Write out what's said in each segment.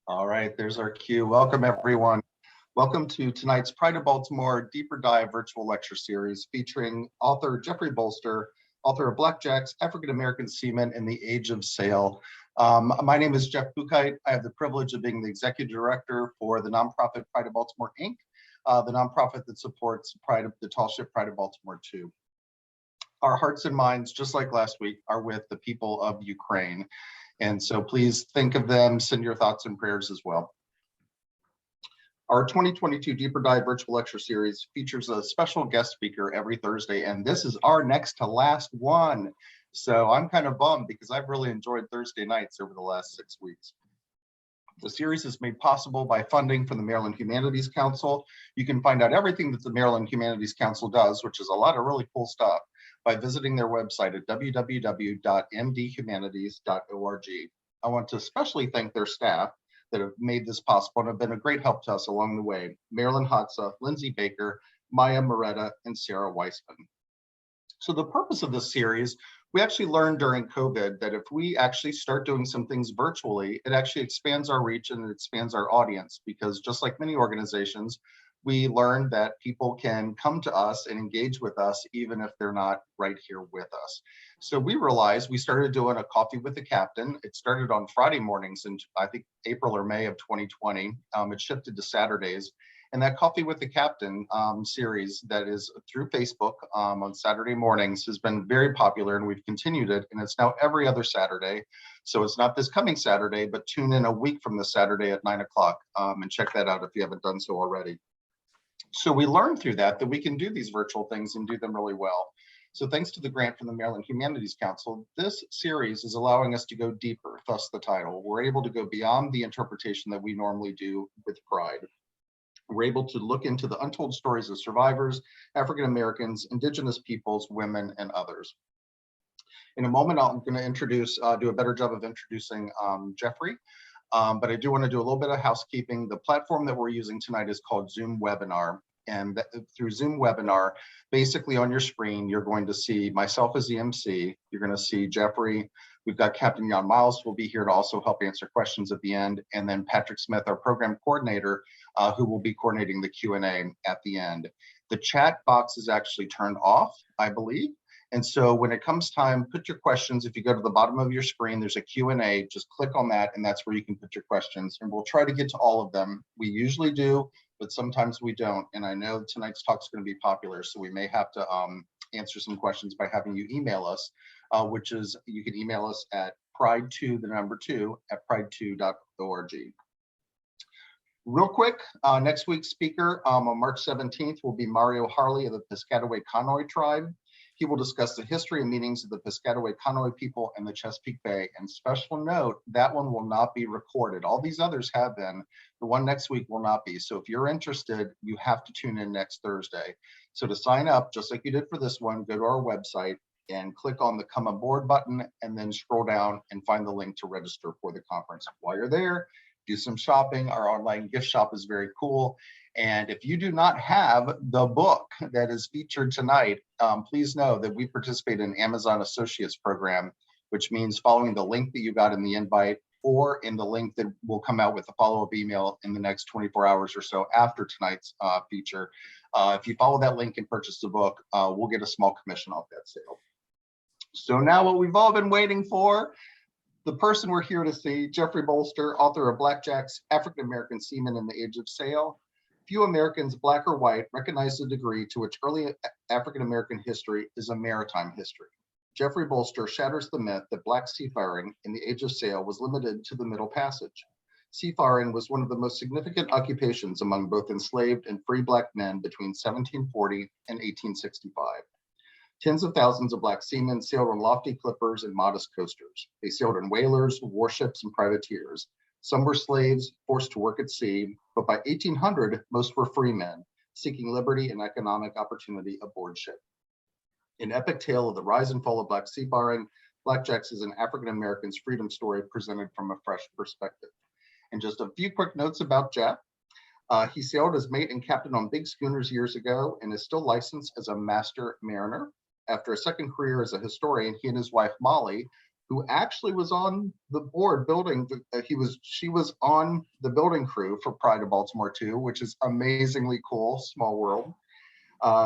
All right, there's our cue. Welcome, everyone. Welcome to tonight's Pride of Baltimore Deeper Dive virtual lecture series featuring author Jeffrey Bolster, author of Blackjack's African American Seamen in the Age of Sail. My name is Jeff Buchheit. I have the privilege of being the executive director for the nonprofit Pride of Baltimore, Inc., the nonprofit that supports the tall ship Pride of Baltimore 2. Our hearts and minds, just like last week, are with the people of Ukraine. And so please think of them, send your thoughts and prayers as well. Our 2022 Deeper Dive virtual lecture series features a special guest speaker every Thursday, and this is our next to last one. So I'm kind of bummed because I've really enjoyed Thursday nights over the last 6 weeks. The series is made possible by funding from the Maryland Humanities Council. You can find out everything that the Maryland Humanities Council does, which is a lot of really cool stuff, by visiting their website at www.mdhumanities.org. I want to especially thank their staff that have made this possible and have been a great help to us along the way. Marilyn Hotza, Lindsay Baker, Maya Moretta, and Sarah Weissman. So the purpose of this series, we actually learned during COVID that if we actually start doing some things virtually, it actually expands our reach and it expands our audience, because just like many organizations, we learned that people can come to us and engage with us even if they're not right here with us. So we realized we started doing a coffee with the captain. It started on Friday mornings in I think April or May of 2020. It shifted to Saturdays. And that Coffee with the Captain series that is through Facebook on Saturday mornings has been very popular, and we've continued it, and it's now every other Saturday. So it's not this coming Saturday, but tune in a week from this Saturday at 9 o'clock and check that out if you haven't done so already. So we learned through that we can do these virtual things and do them really well. So thanks to the grant from the Maryland Humanities Council, this series is allowing us to go deeper, thus the title. We're able to go beyond the interpretation that we normally do with Pride. We're able to look into the untold stories of survivors, African Americans, Indigenous peoples, women, and others. In a moment, I'm going to do a better job of introducing Jeffrey, but I do want to do a little bit of housekeeping. The platform that we're using tonight is called Zoom Webinar. And through Zoom Webinar, basically on your screen, you're going to see myself as the MC. You're going to see Jeffrey. We've got Captain Jan Miles who will be here to also help answer questions at the end. And then Patrick Smith, our program coordinator, who will be coordinating the Q&A at the end. The chat box is actually turned off, I believe. And so when it comes time, put your questions. If you go to the bottom of your screen, there's a Q&A, just click on that, and that's where you can put your questions. And we'll try to get to all of them. We usually do, but sometimes we don't. And I know tonight's talk is going to be popular, so we may have to answer some questions by having you email us, which is, you can email us at pride2@pride2.org. Real quick, next week's speaker on March 17th will be Mario Harley of the Piscataway Conoy tribe. He will discuss the history and meanings of the Piscataway Conoy people in the Chesapeake Bay. And special note, that one will not be recorded. All these others have been. The one next week will not be. So if you're interested, you have to tune in next Thursday. So to sign up, just like you did for this one, go to our website and click on the Come Aboard button, and then scroll down and find the link to register for the conference. While you're there, do some shopping. Our online gift shop is very cool. And if you do not have the book that is featured tonight, please know that we participate in Amazon Associates program, which means following the link that you got in the invite or in the link that will come out with a follow-up email in the next 24 hours or so after tonight's feature. If you follow that link and purchase the book, we'll get a small commission off that sale. So now what we've all been waiting for, the person we're here to see, Jeffrey Bolster, author of Blackjack's African American Seamen in the Age of Sail. Few Americans, black or white, recognize the degree to which early African American history is a maritime history. Jeffrey Bolster shatters the myth that black seafaring in the Age of Sail was limited to the Middle Passage. Seafaring was one of the most significant occupations among both enslaved and free black men between 1740 and 1865. Tens of thousands of black seamen sailed on lofty clippers and modest coasters. They sailed in whalers, warships, and privateers. Some were slaves forced to work at sea, but by 1800, most were free men, seeking liberty and economic opportunity aboard ship. An epic tale of the rise and fall of black seafaring, Blackjack's is an African American's freedom story presented from a fresh perspective. And just a few quick notes about Jeff. He sailed as mate and captain on big schooners years ago and is still licensed as a master mariner. After a second career as a historian, he and his wife, Molly, who actually was on the board building. She was on the building crew for Pride of Baltimore 2, which is amazingly cool, small world.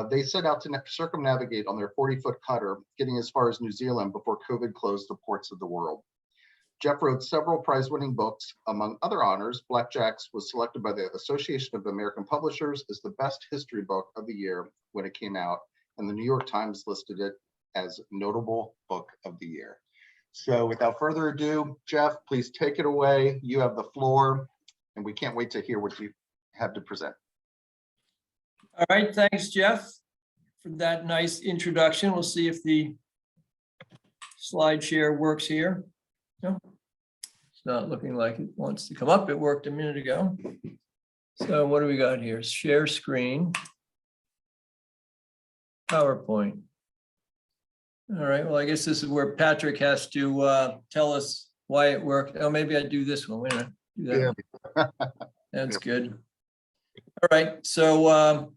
They set out to circumnavigate on their 40-foot cutter, getting as far as New Zealand before COVID closed the ports of the world. Jeff wrote several prize-winning books. Among other honors, Blackjacks was selected by the Association of American Publishers as the best history book of the year when it came out, and the New York Times listed it as notable book of the year. So without further ado, Jeff, please take it away. You have the floor, and we can't wait to hear what you have to present. All right, thanks, Jeff, for that nice introduction. We'll see if the slide share works here. No, it's not looking like it wants to come up. It worked a minute ago. So what do we got here? Share screen, PowerPoint. All right, well, I guess this is where Patrick has to tell us why it worked. Oh, maybe I do this one. Wait a minute. Do that one. That's good. All right, so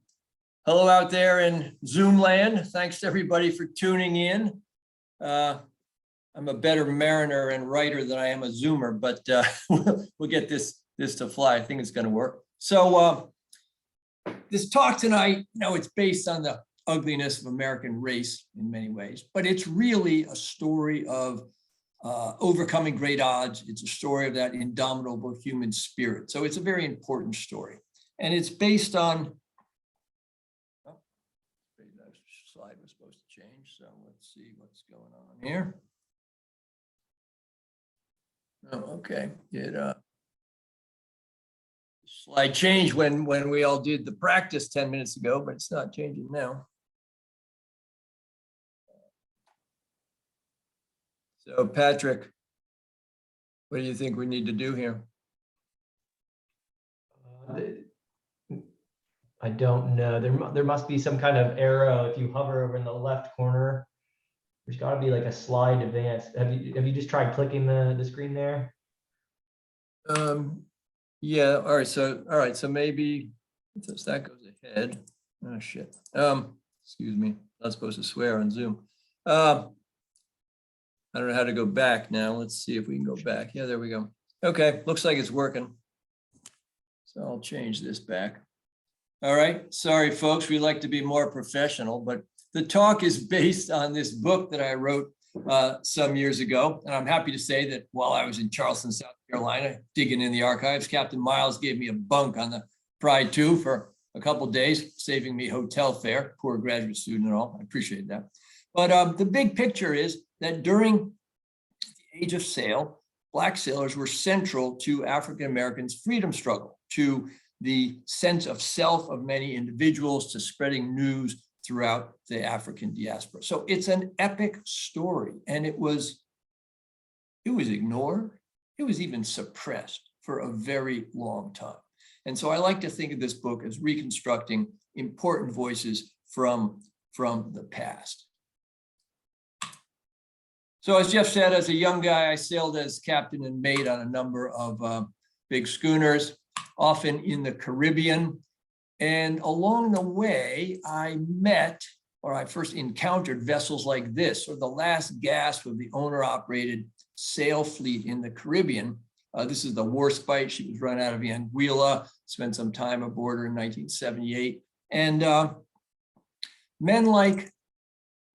hello out there in Zoom land. Thanks to everybody for tuning in. I'm a better mariner and writer than I am a Zoomer, but we'll get this to fly. I think it's going to work. So this talk tonight, it's based on the ugliness of American race in many ways, but it's really a story of overcoming great odds. It's a story of that indomitable human spirit. So it's a very important story, and it's based on. Oh, that slide was supposed to change. So let's see what's going on here. Oh, okay. Slide changed when we all did the practice 10 minutes ago, but it's not changing now. So Patrick, what do you think we need to do here? I don't know. There must be some kind of arrow. If you hover over in the left corner, there's got to be like a slide advance. Have you just tried clicking the screen there? Yeah. All right. So maybe that goes ahead. Oh shit. Excuse me. Not supposed to swear on Zoom. I don't know how to go back now. Let's see if we can go back. Yeah, there we go. Okay. Looks like it's working. So I'll change this back. All right. Sorry, folks. We like to be more professional, but the talk is based on this book that I wrote some years ago. And I'm happy to say that while I was in Charleston, South Carolina, digging in the archives, Captain Miles gave me a bunk on the Pride 2 for a couple of days, saving me hotel fare, poor graduate student and all. I appreciate that. But the big picture is that during the age of sail, Black sailors were central to African Americans' freedom struggle, to the sense of self of many individuals, to spreading news throughout the African diaspora. So it's an epic story, and it was ignored. It was even suppressed for a very long time. And so I like to think of this book as reconstructing important voices from the past. So as Jeff said, as a young guy, I sailed as captain and mate on a number of big schooners, often in the Caribbean. And along the way, I first encountered vessels like this, or the last gasp of the owner-operated sail fleet in the Caribbean. This is the Warspite. She was run out of Antigua, spent some time aboard her in 1978. And men like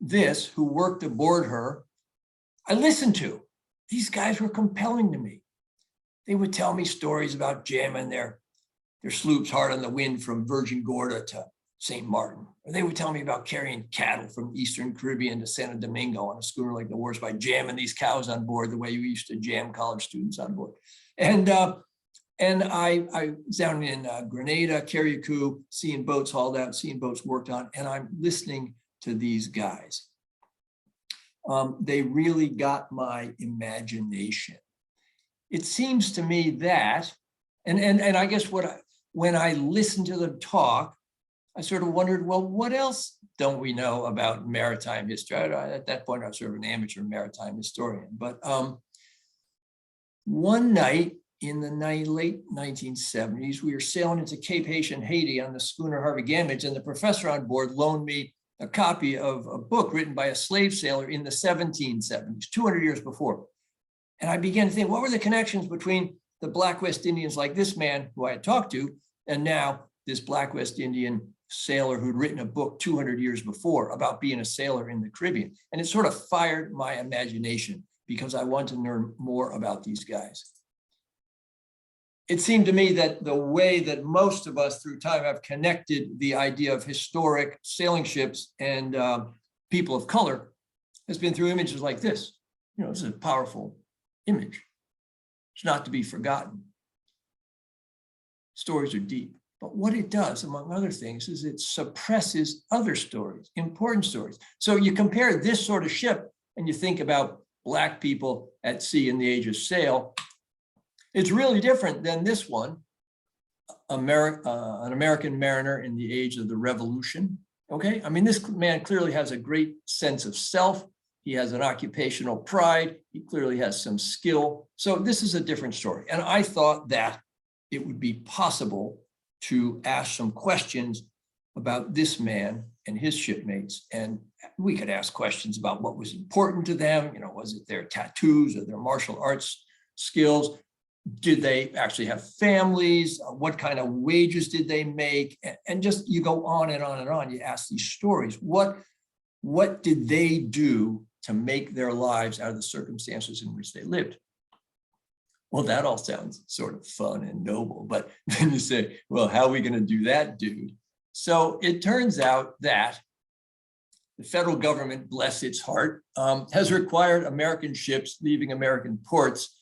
this, who worked aboard her, I listened to. These guys were compelling to me. They would tell me stories about jamming their sloops hard on the wind from Virgin Gorda to St. Martin. Or they would tell me about carrying cattle from Eastern Caribbean to Santo Domingo on a schooner like the Warspite, jamming these cows on board the way we used to jam college students on board. And I was down in Grenada, Carriacou, seeing boats hauled out, seeing boats worked on, and I'm listening to these guys. They really got my imagination. It seems to me that, and I guess when I listened to them talk, I sort of wondered, well, what else don't we know about maritime history? At that point, I was sort of an amateur maritime historian. But one night in the late 1970s, we were sailing into Cape Haitian, Haiti on the schooner Harvey Gamage, and the professor on board loaned me a copy of a book written by a slave sailor in the 1770s, 200 years before. And I began to think, what were the connections between the Black West Indians like this man who I had talked to, and now this Black West Indian sailor who'd written a book 200 years before about being a sailor in the Caribbean. And it sort of fired my imagination because I wanted to learn more about these guys. It seemed to me that the way that most of us through time have connected the idea of historic sailing ships and people of color has been through images like this. You know, this is a powerful image. It's not to be forgotten. Stories are deep, but what it does, among other things, is it suppresses other stories, important stories. So you compare this sort of ship and you think about Black people at sea in the age of sail. It's really different than this one, an American mariner in the age of the Revolution. Okay, I mean, this man clearly has a great sense of self. He has an occupational pride. He clearly has some skill. So this is a different story. And I thought that it would be possible to ask some questions about this man and his shipmates. And we could ask questions about what was important to them. You know, was it their tattoos or their martial arts skills? Did they actually have families? What kind of wages did they make? And just you go on and on and on. You ask these stories. What did they do to make their lives out of the circumstances in which they lived? Well, that all sounds sort of fun and noble, but then you say, well, how are we going to do that, dude? So it turns out that the federal government, bless its heart, has required American ships leaving American ports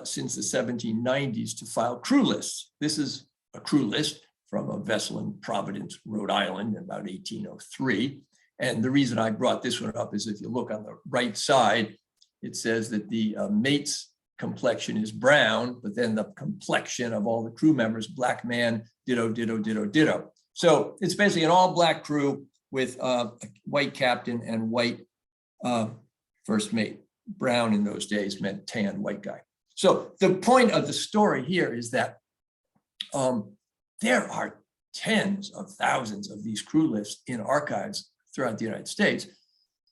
since the 1790s to file crew lists. This is a crew list from a vessel in Providence, Rhode Island, in about 1803. And the reason I brought this one up is if you look on the right side, it says that the mate's complexion is brown, but then the complexion of all the crew members, Black man, ditto, ditto, ditto, ditto. So it's basically an all Black crew with a white captain and white first mate. Brown in those days meant tan white guy. So the point of the story here is that there are tens of thousands of these crew lists in archives throughout the United States.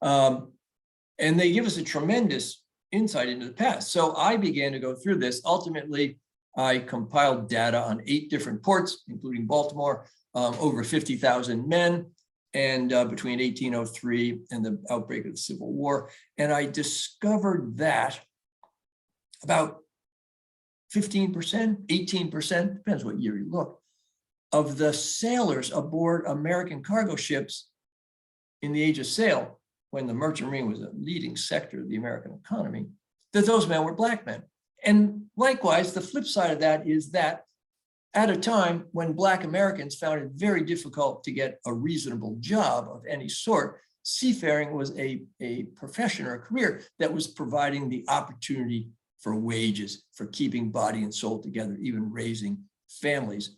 And they give us a tremendous insight into the past. So I began to go through this. Ultimately, I compiled data on 8 different ports, including Baltimore, over 50,000 men, and between 1803 and the outbreak of the Civil War. And I discovered that about 15%, 18%, depends what year you look, of the sailors aboard American cargo ships in the age of sail, when the merchant marine was a leading sector of the American economy, that those men were Black men. And likewise, the flip side of that is that at a time when Black Americans found it very difficult to get a reasonable job of any sort, seafaring was a profession or a career that was providing the opportunity for wages, for keeping body and soul together, even raising families.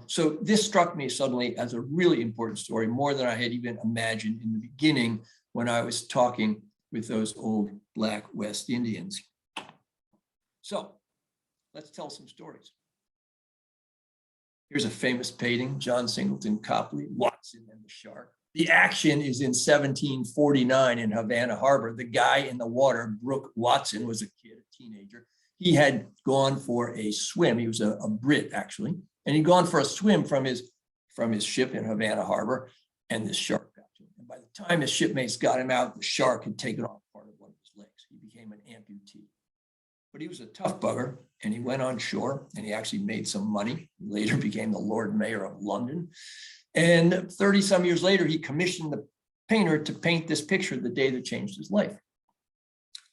So this struck me suddenly as a really important story, more than I had even imagined in the beginning when I was talking with those old Black West Indians. So let's tell some stories. Here's a famous painting, John Singleton Copley, Watson and the Shark. The action is in 1749 in Havana Harbor. The guy in the water, Brooke Watson, was a kid, a teenager. He had gone for a swim. He was a Brit, actually. And he'd gone for a swim from his ship in Havana Harbor, and this shark got to him. And by the time his shipmates got him out, the shark had taken off part of one of his legs. He became an amputee. But he was a tough bugger, and he went on shore, and he actually made some money. He later became the Lord Mayor of London. And 30-some years later, he commissioned the painter to paint this picture the day that changed his life.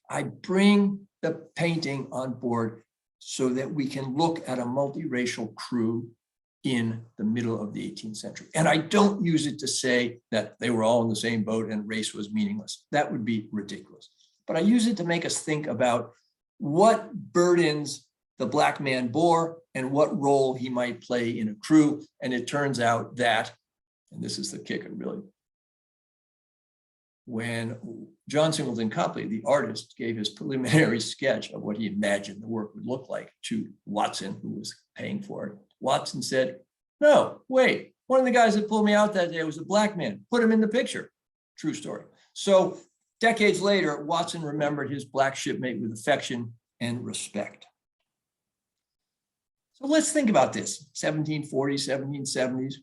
I bring the painting on board so that we can look at a multiracial crew in the middle of the 18th century. And I don't use it to say that they were all in the same boat and race was meaningless. That would be ridiculous. But I use it to make us think about what burdens the Black man bore and what role he might play in a crew. And it turns out that, and this is the kicker really, when John Singleton Copley, the artist, gave his preliminary sketch of what he imagined the work would look like to Watson, who was paying for it, Watson said, no, wait, One of the guys that pulled me out that day was a black man. Put him in the picture. True story. So decades later, Watson remembered his black shipmate with affection and respect. So let's think about this. 1740s, 1770s.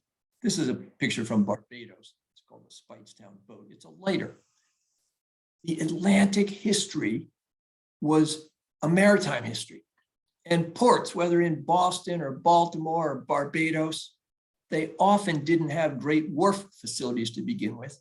This is a picture from Barbados. It's called the Spikestown Boat. It's a lighter. The Atlantic history was a maritime history. And ports, whether in Boston or Baltimore or Barbados, they often didn't have great wharf facilities to begin with.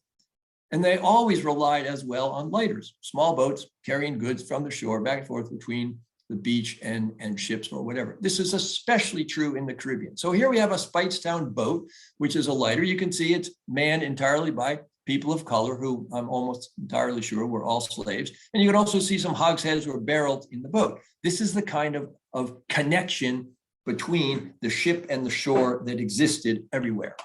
And they always relied as well on lighters, small boats carrying goods from the shore back and forth between the beach and ships or whatever. This is especially true in the Caribbean. So here we have a Spikestown boat, which is a lighter. You can see it's manned entirely by people of color who I'm almost entirely sure were all slaves. And you can also see some hogsheads or barrels in the boat. This is the kind of connection between the ship and the shore that existed everywhere.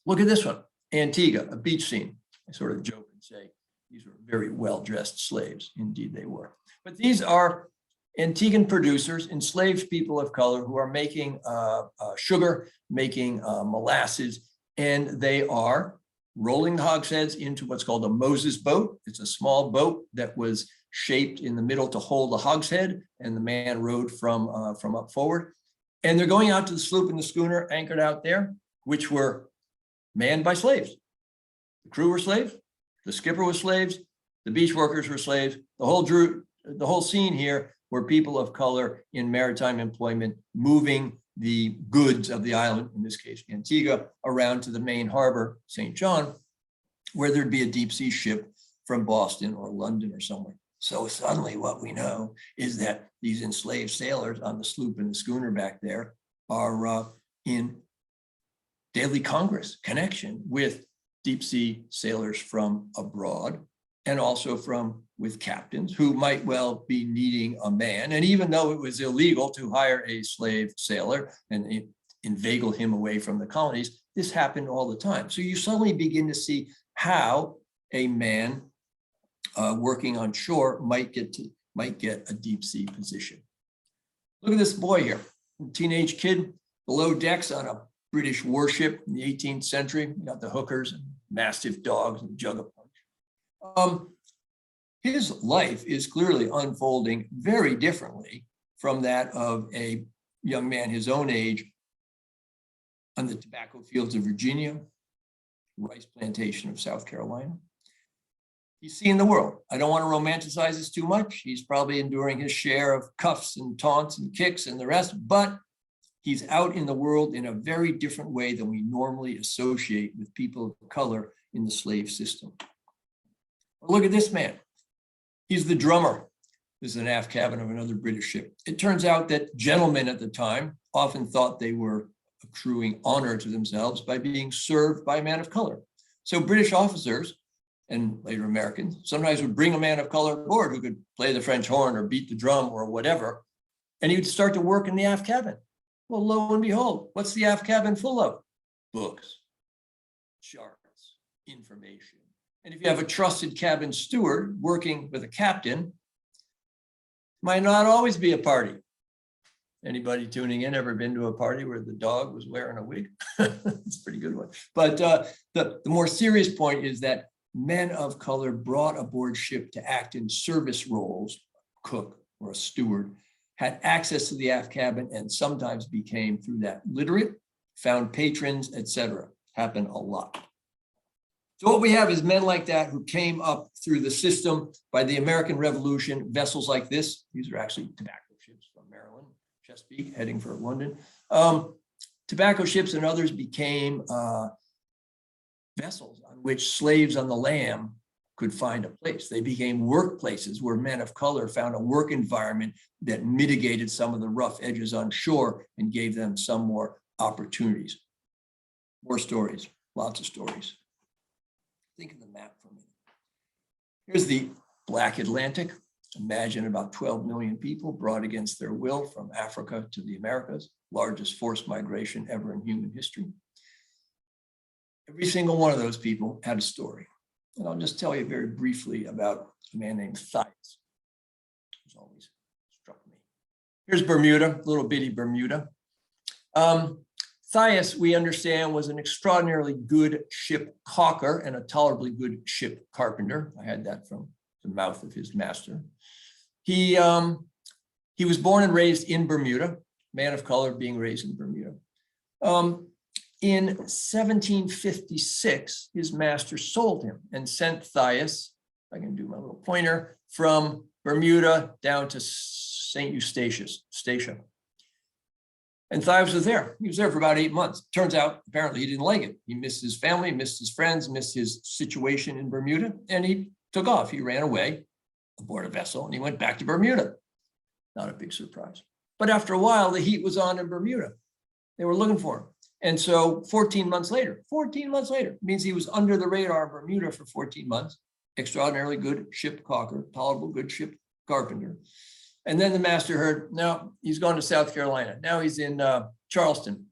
Look at this one, Antigua, a beach scene. I sort of joke and say, these were very well-dressed slaves. Indeed they were. But these are Antiguan producers, enslaved people of color who are making sugar, making molasses, and they are rolling the hogsheads into what's called a Moses boat. It's a small boat that was shaped in the middle to hold the hogshead, and the man rowed from up forward. And they're going out to the sloop and the schooner anchored out there, which were manned by slaves. The crew were slaves, the skipper was slaves, the beach workers were slaves. The whole scene here were people of color in maritime employment moving the goods of the island, in this case Antigua, around to the main harbor, St. John, where there'd be a deep sea ship from Boston or London or somewhere. So suddenly what we know is that these enslaved sailors on the sloop and the schooner back there are in daily connection with deep sea sailors from abroad, and also with captains who might well be needing a man. And even though it was illegal to hire a slave sailor and inveigle him away from the colonies, this happened all the time. So you suddenly begin to see how a man working on shore might get a deep sea position. Look at this boy here, a teenage kid below decks on a British warship in the 18th century. You got the hookers and mastiff dogs and jug of punch. His life is clearly unfolding very differently from that of a young man his own age on the tobacco fields of Virginia, rice plantation of South Carolina. He's seeing the world. I don't want to romanticize this too much. He's probably enduring his share of cuffs and taunts and kicks and the rest, but he's out in the world in a very different way than we normally associate with people of color in the slave system. Look at this man. He's the drummer. This is an aft cabin of another British ship. It turns out that gentlemen at the time often thought they were accruing honor to themselves by being served by a man of color. So British officers and later Americans sometimes would bring a man of color aboard who could play the French horn or beat the drum or whatever, and he would start to work in the aft cabin. Well, lo and behold, what's the aft cabin full of? Books, charts, information. And if you have a trusted cabin steward working with a captain, might not always be a party. Anybody tuning in ever been to a party where the dog was wearing a wig? It's a pretty good one. But the more serious point is that men of color brought aboard ship to act in service roles, a cook or a steward, had access to the aft cabin and sometimes became, through that, literate, found patrons, etc. Happened a lot. So what we have is men like that who came up through the system by the American Revolution, vessels like this. These are actually tobacco ships from Maryland, Chesapeake, heading for London. Tobacco ships and others became vessels on which slaves on the lam could find a place. They became workplaces where men of color found a work environment that mitigated some of the rough edges on shore and gave them some more opportunities. More stories, lots of stories. Think of the map for a minute. Here's the Black Atlantic. Imagine about 12 million people brought against their will from Africa to the Americas, largest forced migration ever in human history. Every single one of those people had a story. And I'll just tell you very briefly about a man named Thias, who's always struck me. Here's Bermuda, little bitty Bermuda. Thias, we understand, was an extraordinarily good ship caulker and a tolerably good ship carpenter. I had that from the mouth of his master. He was born and raised in Bermuda, man of color being raised in Bermuda. In 1756, his master sold him and sent Thias, if I can do my little pointer, from Bermuda down to St. Eustatius, Statia. And Thias was there. He was there for about 8 months. Turns out, apparently, he didn't like it. He missed his family, missed his friends, missed his situation in Bermuda, and he took off. He ran away aboard a vessel, and he went back to Bermuda. Not a big surprise. But after a while, the heat was on in Bermuda. They were looking for him. And so 14 months later, means he was under the radar of Bermuda for 14 months. Extraordinarily good ship caulker, tolerable good ship carpenter. And then the master heard, no, he's gone to South Carolina. Now he's in Charleston,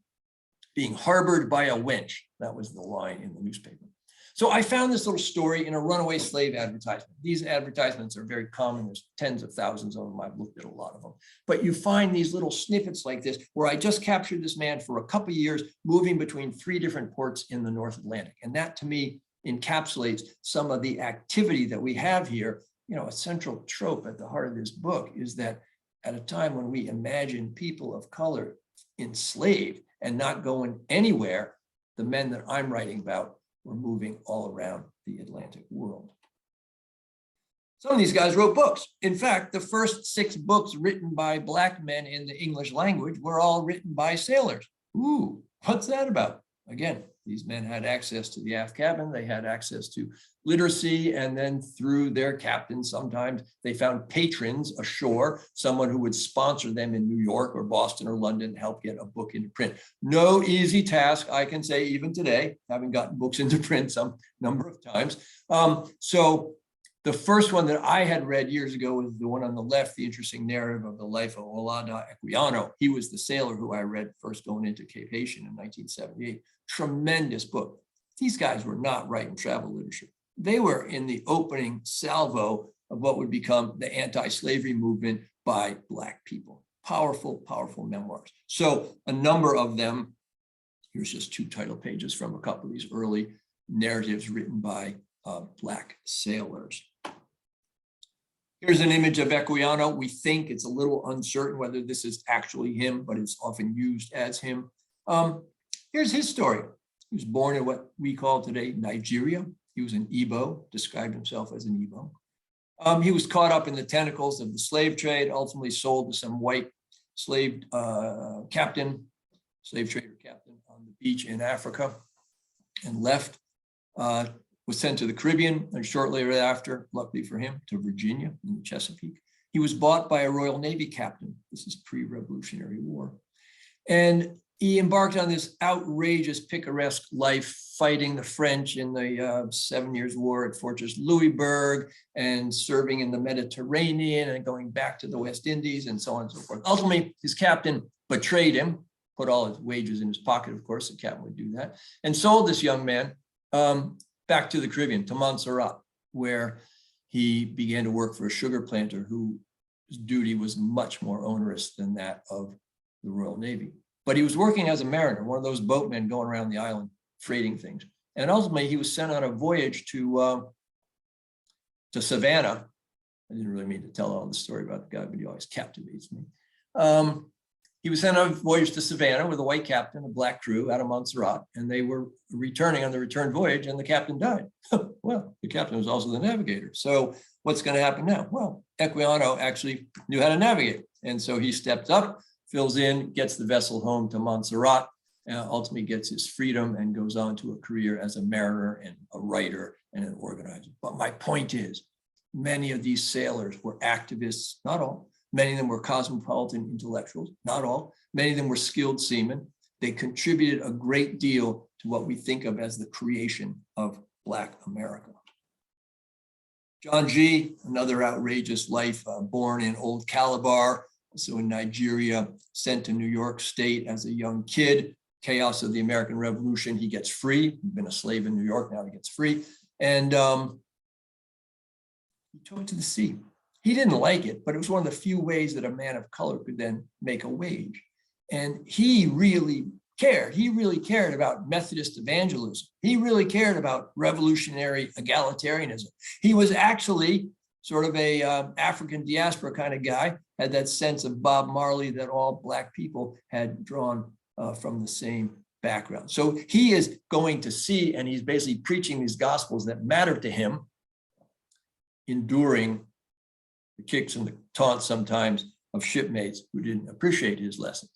being harbored by a wench. That was the line in the newspaper. So I found this little story in a runaway slave advertisement. These advertisements are very common. There's tens of thousands of them. I've looked at a lot of them. But you find these little snippets like this, where I just captured this man for a couple of years, moving between 3 different ports in the North Atlantic. And that, to me, encapsulates some of the activity that we have here. You know, a central trope at the heart of this book is that at a time when we imagine people of color enslaved and not going anywhere, the men that I'm writing about were moving all around the Atlantic world. Some of these guys wrote books. In fact, the first 6 books written by Black men in the English language were all written by sailors. Ooh, what's that about? Again, these men had access to the aft cabin, they had access to literacy, and then through their captains, sometimes they found patrons ashore, someone who would sponsor them in New York or Boston or London, help get a book into print. No easy task, I can say, even today, having gotten books into print some number of times. So the first one that I had read years ago was the one on the left, the interesting narrative of the life of Olada Equiano. He was the sailor who I read first going into Cape Haitian in 1978. Tremendous book. These guys were not writing travel literature. They were in the opening salvo of what would become the anti-slavery movement by Black people. Powerful, powerful memoirs. So a number of them, here's just 2 title pages from a couple of these early narratives written by Black sailors. Here's an image of Equiano. We think it's a little uncertain whether this is actually him, but it's often used as him. Here's his story. He was born in what we call today Nigeria. He was an Igbo, described himself as an Igbo. He was caught up in the tentacles of the slave trade, ultimately sold to some white slave captain, slave trader captain on the beach in Africa, and left. Was sent to the Caribbean, and shortly thereafter, luckily for him, to Virginia in the Chesapeake. He was bought by a Royal Navy captain. This is pre-Revolutionary War. And he embarked on this outrageous, picaresque life, fighting the French in the 7 Years' War at Fortress Louisbourg, and serving in the Mediterranean, and going back to the West Indies, and so on and so forth. Ultimately, his captain betrayed him, put all his wages in his pocket, of course, the captain would do that, and sold this young man back to the Caribbean, to Montserrat, where he began to work for a sugar planter whose duty was much more onerous than that of the Royal Navy. But he was working as a mariner, one of those boatmen going around the island freighting things. And ultimately, he was sent on a voyage to Savannah. I didn't really mean to tell all the story about the guy, but he always captivates me. He was sent on a voyage to Savannah with a white captain, a Black crew out of Montserrat, and they were returning on the return voyage, and the captain died. Well, the captain was also the navigator. So what's going to happen now? Well, Equiano actually knew how to navigate. And so he steps up, fills in, gets the vessel home to Montserrat, ultimately gets his freedom and goes on to a career as a mariner and a writer and an organizer. But my point is, many of these sailors were activists, not all. Many of them were cosmopolitan intellectuals, not all. Many of them were skilled seamen. They contributed a great deal to what we think of as the creation of Black America. John G., another outrageous life, born in Old Calabar, also in Nigeria, sent to New York State as a young kid. Chaos of the American Revolution, he gets free. He'd been a slave in New York, now he gets free. And he towed to the sea. He didn't like it, but it was one of the few ways that a man of color could then make a wage. And he really cared. He really cared about Methodist evangelism. He really cared about revolutionary egalitarianism. He was actually sort of a African diaspora kind of guy, had that sense of Bob Marley that all Black people had drawn from the same background. So he is going to see, and he's basically preaching these gospels that matter to him, enduring the kicks and the taunts sometimes of shipmates who didn't appreciate his lessons.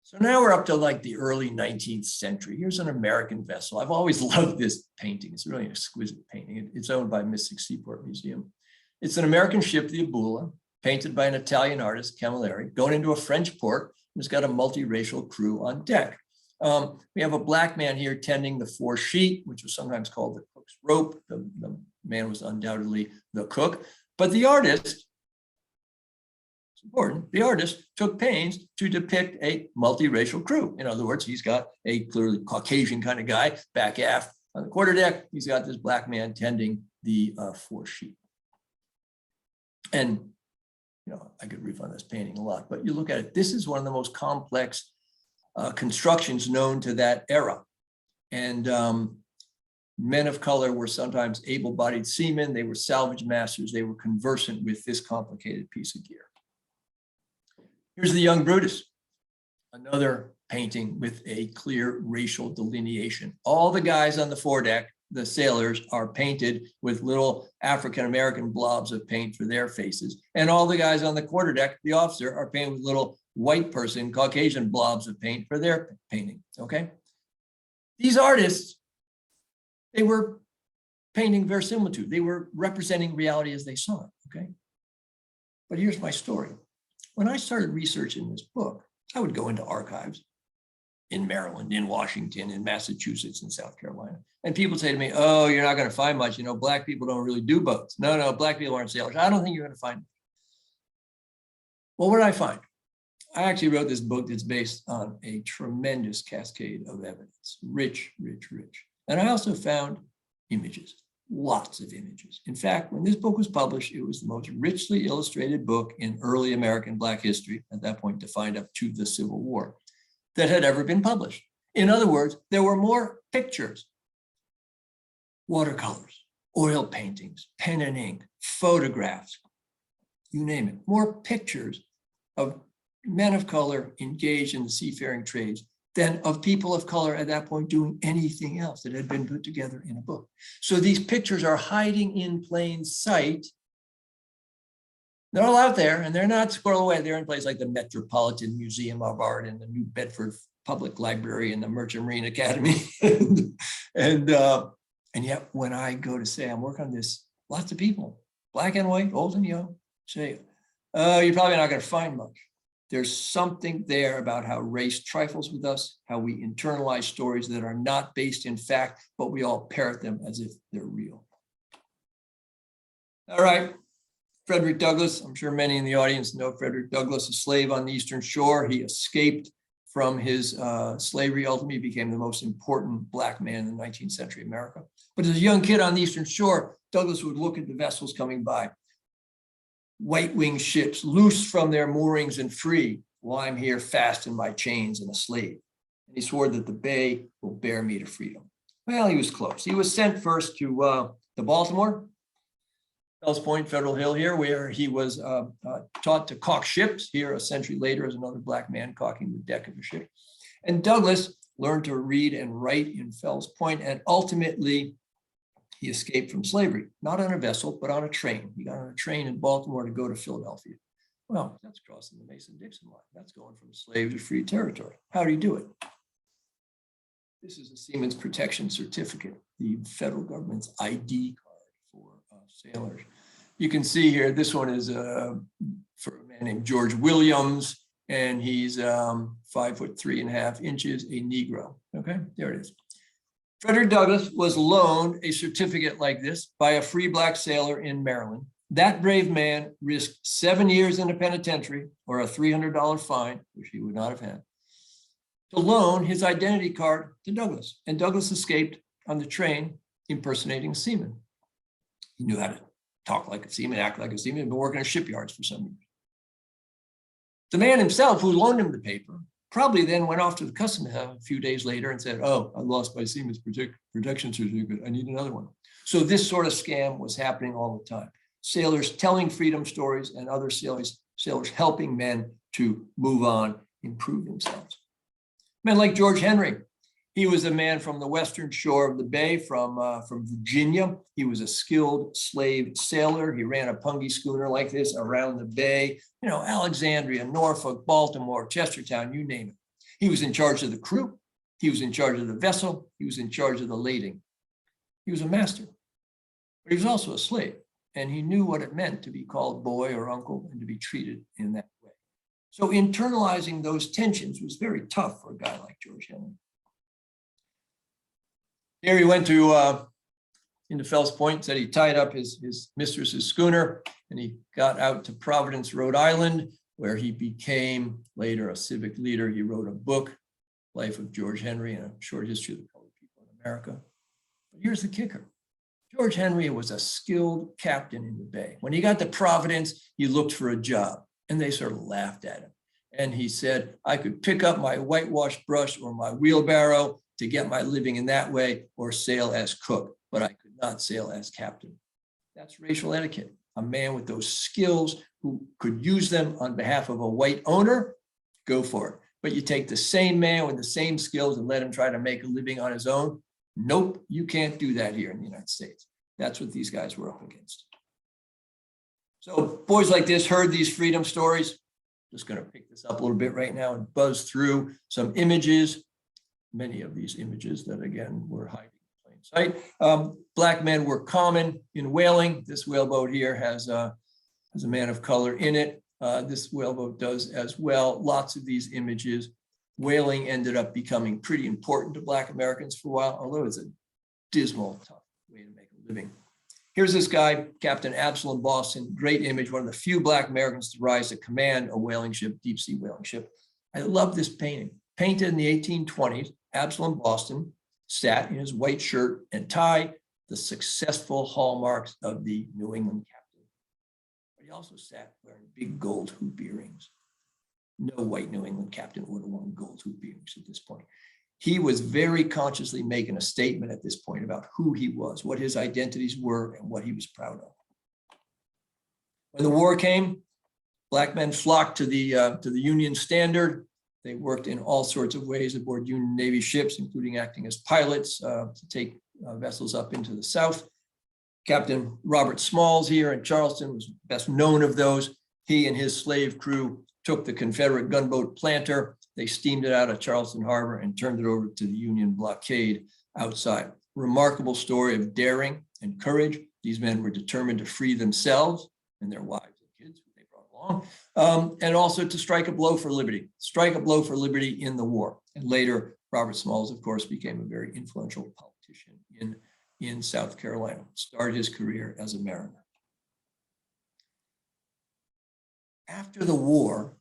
So now we're up to like the early 19th century. Here's an American vessel. I've always loved this painting. It's really an exquisite painting. It's owned by Mystic Seaport Museum. It's an American ship, the Ebola, painted by an Italian artist, Camilleri, going into a French port. It's got a multiracial crew on deck. We have a Black man here tending the foresheet, which was sometimes called the cook's rope. The man was undoubtedly the cook, but the artist, it's important, the artist took pains to depict a multiracial crew. In other words, he's got a clearly Caucasian kind of guy back aft on the quarterdeck. He's got this Black man tending the foresheet. And you know, I could riff on this painting a lot, but you look at it, this is one of the most complex constructions known to that era. And men of color were sometimes able-bodied seamen. They were salvage masters. They were conversant with this complicated piece of gear. Here's the Young Brutus, another painting with a clear racial delineation. All the guys on the foredeck, the sailors, are painted with little African-American blobs of paint for their faces. And all the guys on the quarterdeck, the officer, are painted with little white person, Caucasian blobs of paint for their painting, okay? These artists, they were painting verisimilitude. They were representing reality as they saw it, okay? But here's my story. When I started researching this book, I would go into archives in Maryland, in Washington, in Massachusetts, and South Carolina. And people say to me, oh, you're not going to find much. You know, Black people don't really do boats. No, Black people aren't sailors. I don't think you're going to find much. Well, what did I find? I actually wrote this book that's based on a tremendous cascade of evidence, rich. And I also found images, lots of images. In fact, when this book was published, it was the most richly illustrated book in early American Black history, at that point defined up to the Civil War, that had ever been published. In other words, there were more pictures, watercolors, oil paintings, pen and ink, photographs, you name it, more pictures of men of color engaged in the seafaring trades than of people of color at that point doing anything else that had been put together in a book. So these pictures are hiding in plain sight. They're all out there and they're not squirreled away. They're in places like the Metropolitan Museum of Art and the New Bedford Public Library and the Merchant Marine Academy. and yet when I go to say I'm working on this, lots of people, Black and white, old and young, say, oh, you're probably not going to find much. There's something there about how race trifles with us, how we internalize stories that are not based in fact, but we all parrot them as if they're real. All right, Frederick Douglass. I'm sure many in the audience know Frederick Douglass, a slave on the Eastern Shore. He escaped from his slavery. Ultimately became the most important Black man in 19th century America. But as a young kid on the Eastern Shore, Douglass would look at the vessels coming by. White-winged ships, loose from their moorings and free, while I'm here fast in my chains and a slave. And he swore that the bay will bear me to freedom. Well, he was close. He was sent first to Baltimore, Fells Point, Federal Hill here, where he was taught to caulk ships. Here, a century later, as another Black man caulking the deck of a ship. And Douglass learned to read and write in Fells Point, and ultimately, he escaped from slavery, not on a vessel, but on a train. He got on a train in Baltimore to go to Philadelphia. Well, that's crossing the Mason-Dixon line. That's going from slave to free territory. How do you do it? This is a Seaman's Protection Certificate, the federal government's ID card for sailors. You can see here, this one is for a man named George Williams, and he's 5'3.5" a Negro. Okay, there it is. Frederick Douglass was loaned a certificate like this by a free Black sailor in Maryland. That brave man risked 7 years in a penitentiary or a $300 fine, which he would not have had, to loan his identity card to Douglass. And Douglass escaped on the train impersonating a seaman. He knew how to talk like a seaman, act like a seaman, and been working in shipyards for some years. The man himself who loaned him the paper probably then went off to the customs house a few days later and said, oh, I lost my seaman's protection certificate. I need another one. So this sort of scam was happening all the time. Sailors telling freedom stories and other sailors helping men to move on, improve themselves. Men like George Henry. He was a man from the western shore of the bay from Virginia. He was a skilled slave sailor. He ran a pungy schooner like this around the bay, you know, Alexandria, Norfolk, Baltimore, Chestertown, you name it. He was in charge of the crew. He was in charge of the vessel. He was in charge of the lading. He was a master, but he was also a slave, and he knew what it meant to be called boy or uncle and to be treated in that way. So internalizing those tensions was very tough for a guy like George Henry. Here he went to into Fells Point, said he tied up his mistress's schooner, and he got out to Providence, Rhode Island, where he became later a civic leader. He wrote a book, Life of George Henry, and a short history of the colored people in America. But here's the kicker. George Henry was a skilled captain in the bay. When he got to Providence, he looked for a job, and they sort of laughed at him. And he said, I could pick up my whitewash brush or my wheelbarrow to get my living in that way, or sail as cook, but I could not sail as captain. That's racial etiquette. A man with those skills who could use them on behalf of a white owner, go for it. But you take the same man with the same skills and let him try to make a living on his own. Nope, you can't do that here in the United States. That's what these guys were up against. So boys like this heard these freedom stories. Just going to pick this up a little bit right now and buzz through some images. Many of these images that, again, were hiding in plain sight. Black men were common in whaling. This whaleboat here has a man of color in it. This whaleboat does as well. Lots of these images. Whaling ended up becoming pretty important to Black Americans for a while, although it's a dismal, tough way to make a living. Here's this guy, Captain Absalom Boston. Great image, one of the few Black Americans to rise to command a whaling ship, deep sea whaling ship. I love this painting. Painted in the 1820s, Absalom Boston sat in his white shirt and tie, the successful hallmarks of the New England captain. But he also sat wearing big gold hoop earrings. No white New England captain would have worn gold hoop earrings at this point. He was very consciously making a statement at this point about who he was, what his identities were, and what he was proud of. When the war came, Black men flocked to the Union standard. They worked in all sorts of ways aboard Union Navy ships, including acting as pilots to take vessels up into the South. Captain Robert Smalls here in Charleston was best known of those. He and his slave crew took the Confederate gunboat Planter. They steamed it out of Charleston Harbor and turned it over to the Union blockade outside. Remarkable story of daring and courage. These men were determined to free themselves and their wives and kids who they brought along, and also to strike a blow for liberty in the war. And later, Robert Smalls, of course, became a very influential politician in South Carolina, started his career as a mariner. After the war,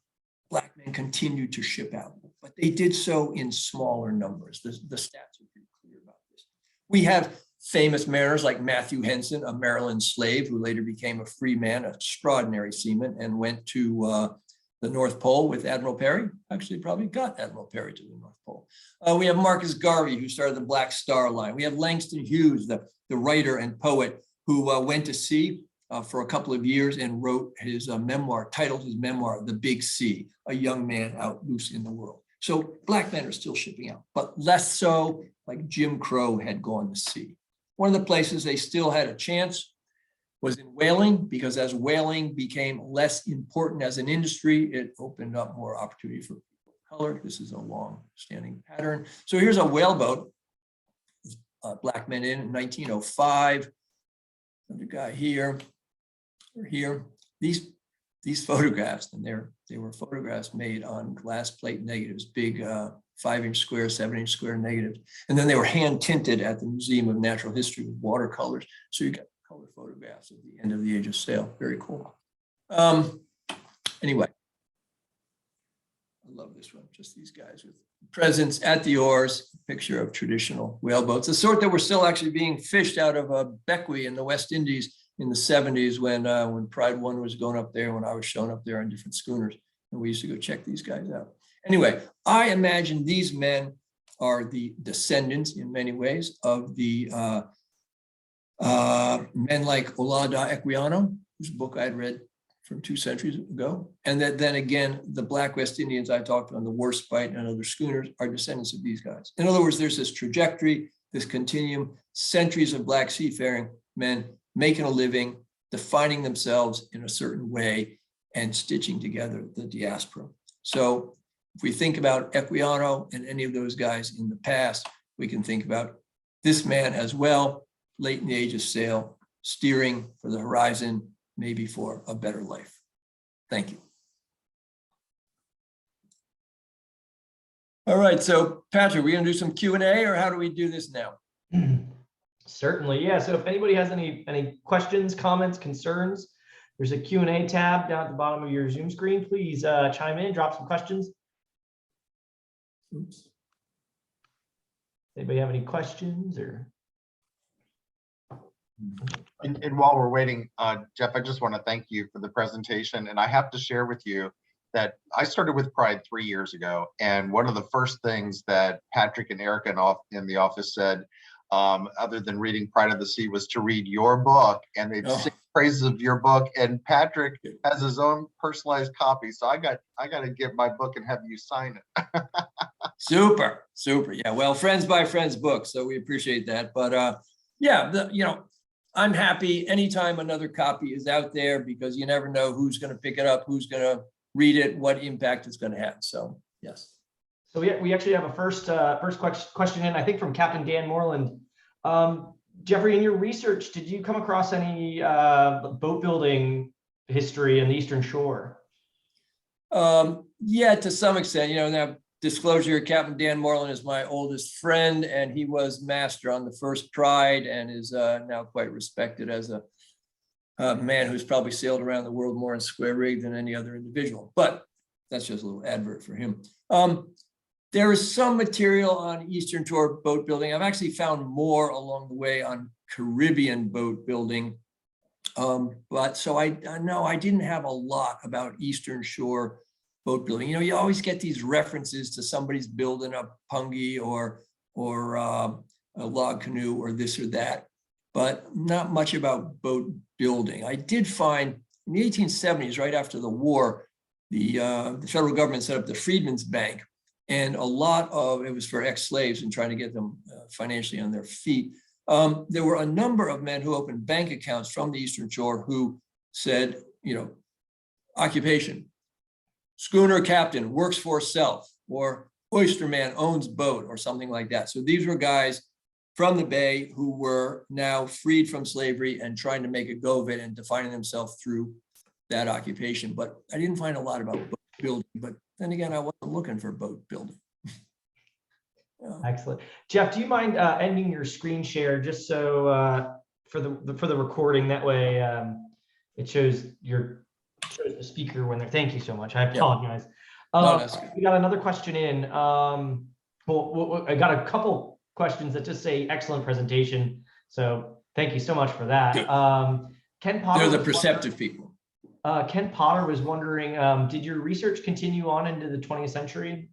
Black men continued to ship out, but they did so in smaller numbers. The stats are pretty clear about this. We have famous mariners like Matthew Henson, a Maryland slave who later became a free man, an extraordinary seaman, and went to the North Pole with Admiral Perry. Actually, probably got Admiral Perry to the North Pole. We have Marcus Garvey, who started the Black Star Line. We have Langston Hughes, the writer and poet who went to sea for a couple of years and wrote his memoir, titled his memoir, The Big Sea, a young man out loose in the world. So Black men are still shipping out, but less so, like Jim Crow had gone to sea. One of the places they still had a chance was in whaling, because as whaling became less important as an industry, it opened up more opportunity for people of color. This is a long-standing pattern. So here's a whaleboat, Black men in 1905. Another guy here. Here, these photographs, and they were photographs made on glass plate negatives, big 5-inch square, 7-inch square negatives, and then they were hand tinted at the Museum of Natural History with watercolors. So you got color photographs at the end of the age of sail. Very cool. Anyway, I love this one. Just these guys with presents at the oars. Picture of traditional whaleboats, the sort that were still actually being fished out of Bequia in the West Indies in the 70s when Pride 1 was going up there, when I was showing up there on different schooners. And we used to go check these guys out. Anyway, I imagine these men are the descendants in many ways of the men like Olaudah Equiano, whose book I'd read from 2 centuries ago. And that then again, the Black West Indians I talked to on the Warspite and other schooners are descendants of these guys. In other words, there's this trajectory, this continuum, centuries of Black seafaring men making a living, defining themselves in a certain way, and stitching together the diaspora. So if we think about Equiano and any of those guys in the past, we can think about this man as well, late in the age of sail, steering for the horizon, maybe for a better life. Thank you. All right, so Patrick, we're gonna do some Q&A, or how do we do this now? Certainly, yeah. So if anybody has any questions, comments, concerns, there's a Q&A tab down at the bottom of your Zoom screen. Please chime in, drop some questions. Oops. Anybody have any questions or? And while we're waiting, Jeff, I just want to thank you for the presentation. And I have to share with you that I started with Pride 3 years ago. And one of the first things that Patrick and Erica in the office said, other than reading Pride of the Sea, was to read your book. And they'd sing praises of your book. And Patrick has his own personalized copy. So I got to get my book and have you sign it. Super, super. Yeah, well, friends by friends book. So we appreciate that. But yeah, I'm happy anytime another copy is out there, because you never know who's going to pick it up, who's going to read it, what impact it's going to have. So yes. So we actually have a first question in, I think, from Captain Dan Moreland. Jeffrey, in your research, did you come across any boat building history in the Eastern Shore? Yeah, to some extent. Now, disclosure, Captain Dan Moreland is my oldest friend, and he was master on the first Pride and is now quite respected as a man who's probably sailed around the world more in square rig than any other individual. But that's just a little advert for him. There is some material on Eastern Shore boat building. I've actually found more along the way on Caribbean boat building. But so I know I didn't have a lot about Eastern Shore boat building. You always get these references to somebody's building a pungy or a log canoe or this or that, but not much about boat building. I did find in the 1870s, right after the war, the federal government set up the Freedmen's Bank, and a lot of it was for ex-slaves and trying to get them financially on their feet. There were a number of men who opened bank accounts from the Eastern Shore who said, occupation, schooner captain, works for self, or oysterman owns boat, or something like that. So these were guys from the Bay who were now freed from slavery and trying to make a go of it and defining themselves through that occupation. But I didn't find a lot about boat building, but then again, I wasn't looking for boat building. Excellent. Jeff, do you mind ending your screen share just so for the recording, that way it shows the speaker when they're, thank you so much. I apologize. No, we got another question in. Well, I got a couple questions that just say excellent presentation. So thank you so much for that. Ken Potter, they're the perceptive people. Ken Potter was wondering, did your research continue on into the 20th century?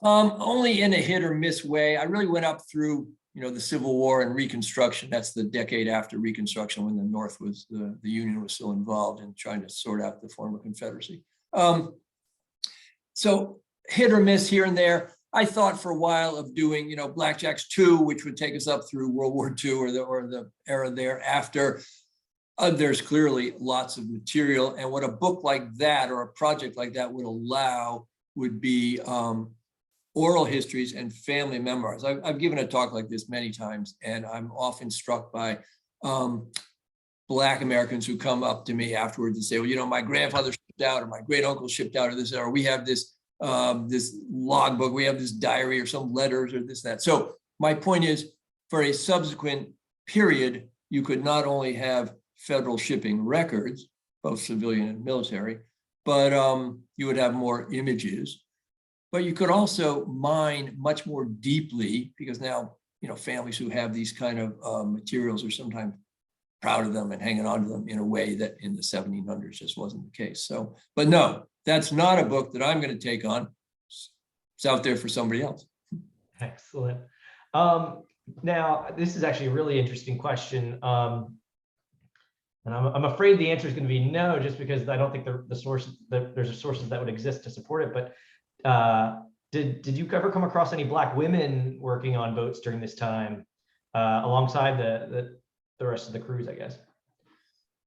Only in a hit or miss way. I really went up through, the Civil War and Reconstruction. That's the decade after Reconstruction, when the North was, the Union was still involved in trying to sort out the former Confederacy. So hit or miss here and there. I thought for a while of doing, Blackjacks 2, which would take us up through World War II or the era thereafter. There's clearly lots of material, and what a book like that or a project like that would allow would be oral histories and family memoirs. I've given a talk like this many times, and I'm often struck by Black Americans who come up to me afterwards and say, well, my grandfather shipped out, or my great uncle shipped out, or this, or we have this this logbook, we have this diary, or some letters, or this, that. So my point is, for a subsequent period, you could not only have federal shipping records, both civilian and military, but you would have more images. But you could also mine much more deeply, because now, families who have these kind of materials are sometimes proud of them and hanging on to them in a way that in the 1700s just wasn't the case. So, but no, that's not a book that I'm going to take on. It's out there for somebody else. Excellent. Now, this is actually a really interesting question. And I'm afraid the answer is going to be no, just because I don't think there's sources that would exist to support it. But did you ever come across any Black women working on boats during this time, alongside the rest of the crews, I guess?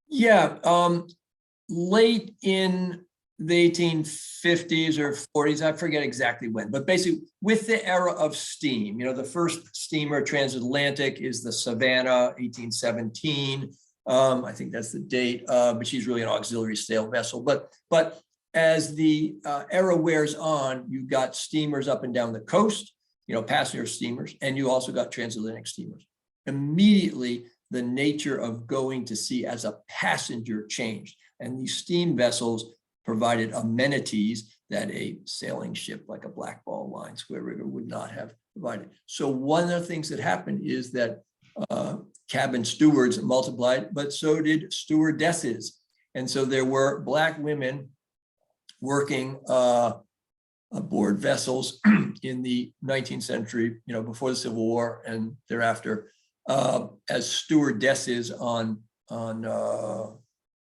Yeah, late in the 1850s or 40s, I forget exactly when, but basically with the era of steam, the first steamer transatlantic is the Savannah, 1817. I think that's the date, but she's really an auxiliary sail vessel. But as the era wears on, you got steamers up and down the coast, passenger steamers, and you also got transatlantic steamers. Immediately, the nature of going to sea as a passenger changed, and these steam vessels provided amenities that a sailing ship like a Black Ball Line, Square Rigger would not have provided. So one of the things that happened is that cabin stewards multiplied, but so did stewardesses. And so there were Black women working aboard vessels in the 19th century, before the Civil War and thereafter, as stewardesses on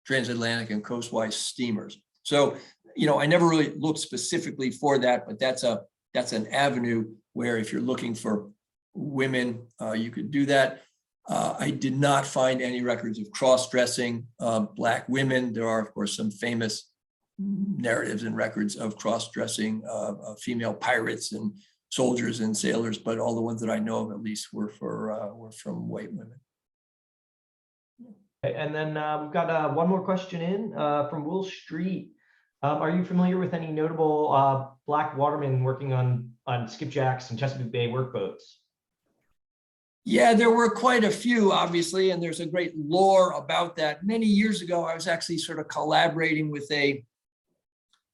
transatlantic and coastwise steamers. So, I never really looked specifically for that, but that's an avenue where if you're looking for women, you could do that. I did not find any records of cross-dressing Black women. There are, of course, some famous narratives and records of cross-dressing female pirates and soldiers and sailors, but all the ones that I know of, at least, were from white women. And then we've got one more question in from Will Street. Are you familiar with any notable Black watermen working on skipjacks and Chesapeake Bay workboats? Yeah, there were quite a few, obviously, and there's a great lore about that. Many years ago, I was actually sort of collaborating with a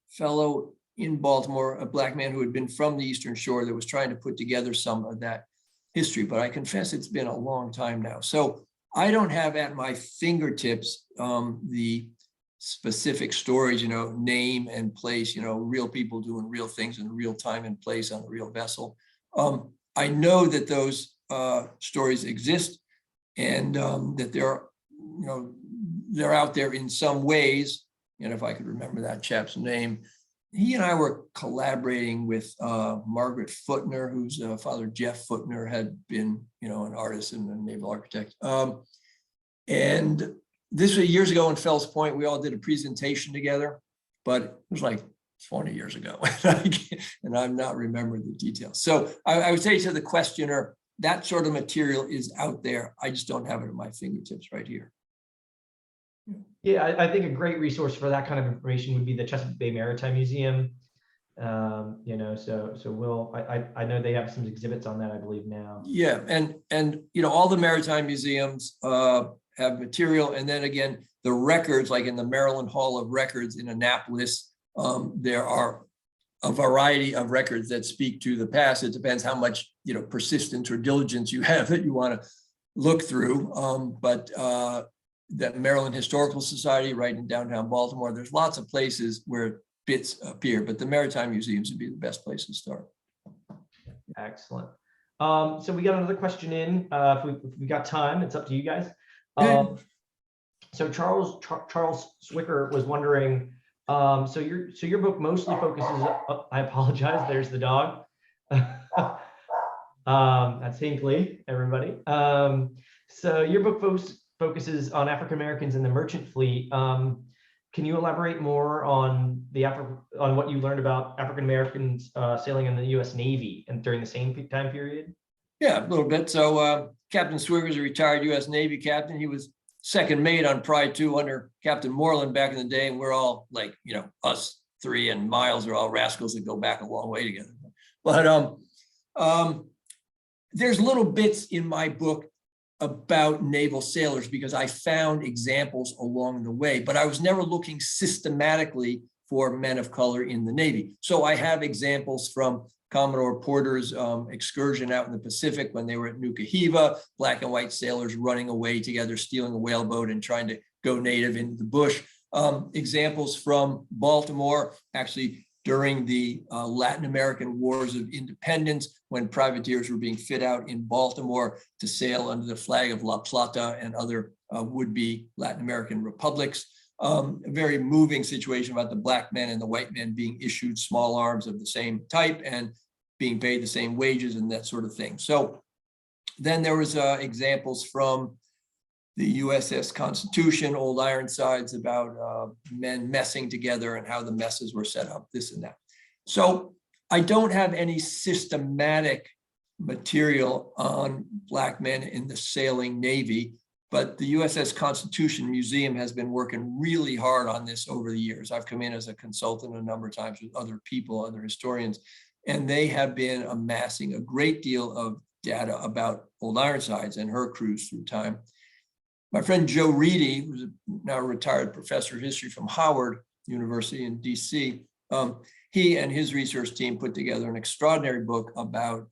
fellow in Baltimore, a Black man who had been from the Eastern Shore that was trying to put together some of that history, but I confess it's been a long time now. So I don't have at my fingertips the specific stories, name and place, real people doing real things in real time and place on a real vessel. I know that those stories exist, and that they're out there in some ways. And if I could remember that chap's name, he and I were collaborating with Margaret Footner, whose father Jeff Footner had been, an artist and a naval architect. And this was years ago in Fells Point. We all did a presentation together, but it was like 20 years ago, and I'm not remembering the details. So I would say to the questioner, that sort of material is out there. I just don't have it at my fingertips right here. Yeah, I think a great resource for that kind of information would be the Chesapeake Bay Maritime Museum. So Will, I know they have some exhibits on that, I believe now. Yeah, and all the maritime museums have material, and then again, the records, like in the Maryland Hall of Records in Annapolis, there are a variety of records that speak to the past. It depends how much persistence or diligence you have that you want to look through. But the Maryland Historical Society, right in downtown Baltimore, there's lots of places where bits appear, but the Maritime Museums would be the best place to start. Excellent. So we got another question in. If we got time, it's up to you guys. So Charles Swicker was wondering, so your book mostly focuses, I apologize, there's the dog. That's Hinckley, everybody. So your book focuses on African Americans in the merchant fleet. Can you elaborate more on what you learned about African Americans sailing in the U.S. Navy and during the same time period? Yeah, a little bit. So Captain Swigger is a retired U.S. Navy captain. He was second mate on Pride 2 under Captain Moreland back in the day, and we're all like, us three and Miles are all rascals that go back a long way together. But there's little bits in my book about naval sailors because I found examples along the way, but I was never looking systematically for men of color in the Navy. So I have examples from Commodore Porter's excursion out in the Pacific when they were at Nuka Hiva, Black and white sailors running away together, stealing a whaleboat and trying to go native into the bush. examples from Baltimore, actually during the Latin American Wars of Independence, when privateers were being fit out in Baltimore to sail under the flag of La Plata and other would-be Latin American republics. A very moving situation about the black men and the white men being issued small arms of the same type and being paid the same wages and that sort of thing. So then there was examples from the USS Constitution, old Ironsides, about men messing together and how the messes were set up, this and that. So I don't have any systematic material on black men in the sailing Navy, but the USS Constitution Museum has been working really hard on this over the years. I've come in as a consultant a number of times with other people, other historians, and they have been amassing a great deal of data about old Ironsides and her crews through time. My friend Joe Reedy, who's a now retired professor of history from Howard University in DC, he and his research team put together an extraordinary book about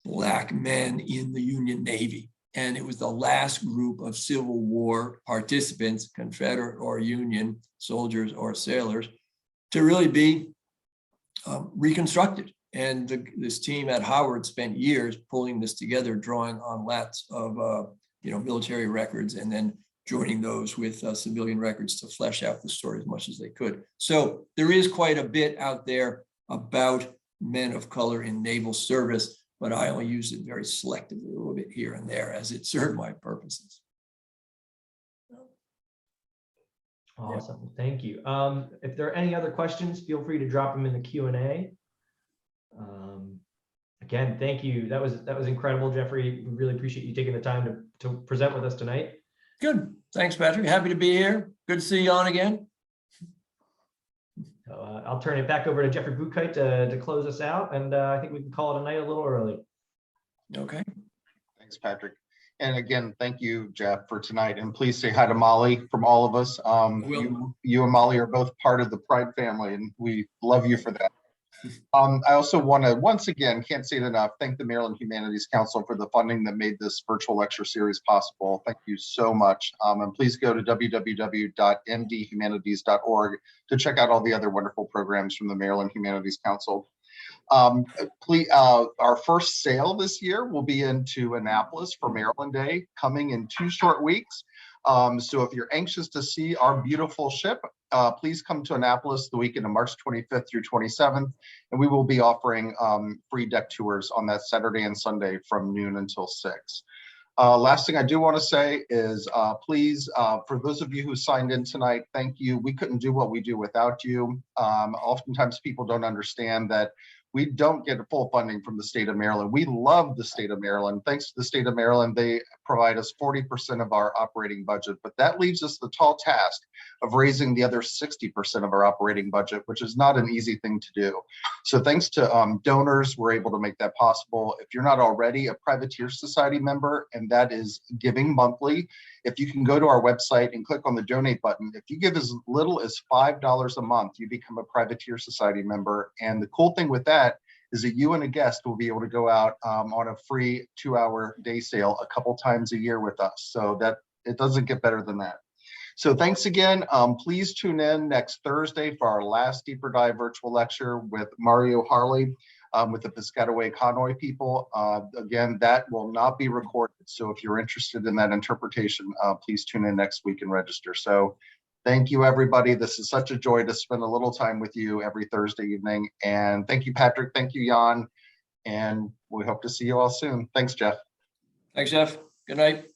black men in the Union Navy. And it was the last group of Civil War participants, Confederate or Union soldiers or sailors, to really be reconstructed. And this team at Howard spent years pulling this together, drawing on lots of military records, and then joining those with civilian records to flesh out the story as much as they could. So there is quite a bit out there about men of color in naval service, but I only use it very selectively, a little bit here and there as it served my purposes. Awesome, thank you. If there are any other questions, feel free to drop them in the Q&A. Again, thank you. That was incredible, Jeffrey. We really appreciate you taking the time to present with us tonight. Good. Thanks, Patrick. Happy to be here. Good to see you on again. I'll turn it back over to Jeffrey Buchheit to close us out, and I think we can call it a night a little early. Okay. Thanks, Patrick. And again, thank you, Jeff, for tonight. And please say hi to Molly from all of us. You and Molly are both part of the Pride family, and we love you for that. I also want to, once again, can't say it enough, thank the Maryland Humanities Council for the funding that made this virtual lecture series possible. Thank you so much. And please go to www.mdhumanities.org to check out all the other wonderful programs from the Maryland Humanities Council. Our first sail this year will be into Annapolis for Maryland Day, coming in 2 short weeks. So if you're anxious to see our beautiful ship, please come to Annapolis the weekend of March 25th through 27th, and we will be offering free deck tours on that Saturday and Sunday from noon until 6. Last thing I do want to say is please, for those of you who signed in tonight, thank you. We couldn't do what we do without you. Oftentimes people don't understand that we don't get full funding from the state of Maryland. We love the state of Maryland. Thanks to the state of Maryland, they provide us 40% of our operating budget, but that leaves us the tall task of raising the other 60% of our operating budget, which is not an easy thing to do. So thanks to donors, we're able to make that possible. If you're not already a Privateer Society member, and that is giving monthly, if you can go to our website and click on the donate button, if you give as little as $5 a month, you become a Privateer Society member. And the cool thing with that is that you and a guest will be able to go out on a free 2-hour day sail a couple times a year with us. So that it doesn't get better than that. So thanks again. Please tune in next Thursday for our last Deeper Dive virtual lecture with Mario Harley with the Piscataway Convoy people. Again, that will not be recorded. So if you're interested in that interpretation, please tune in next week and register. So thank you, everybody. This is such a joy to spend a little time with you every Thursday evening. And thank you, Patrick. Thank you, Jan. And we hope to see you all soon. Thanks, Jeff. Thanks, Jeff. Good night.